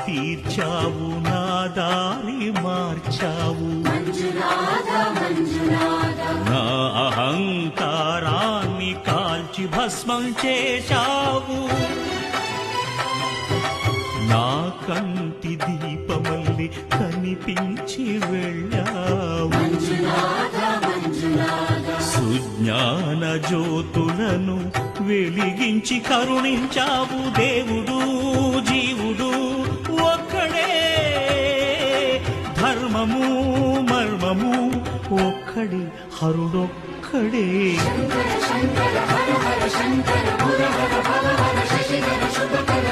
తీర్చావు నా దారి మార్చావు నా అహంకారాన్ని కాల్చి భస్మం చేశావు నా కంటి దీపమల్లి కనిపించి వెళ్ళావు సుజ్ఞాన జ్యోతులను వెలిగించి కరుణించావు దేవుడు జీవుడు ఒక్కడే ధర్మము మర్మము ఒక్కడే హరుడొక్కడే శంకర శంకర హర హర శంకర ముర హర భవ హర శశిధర శుభకర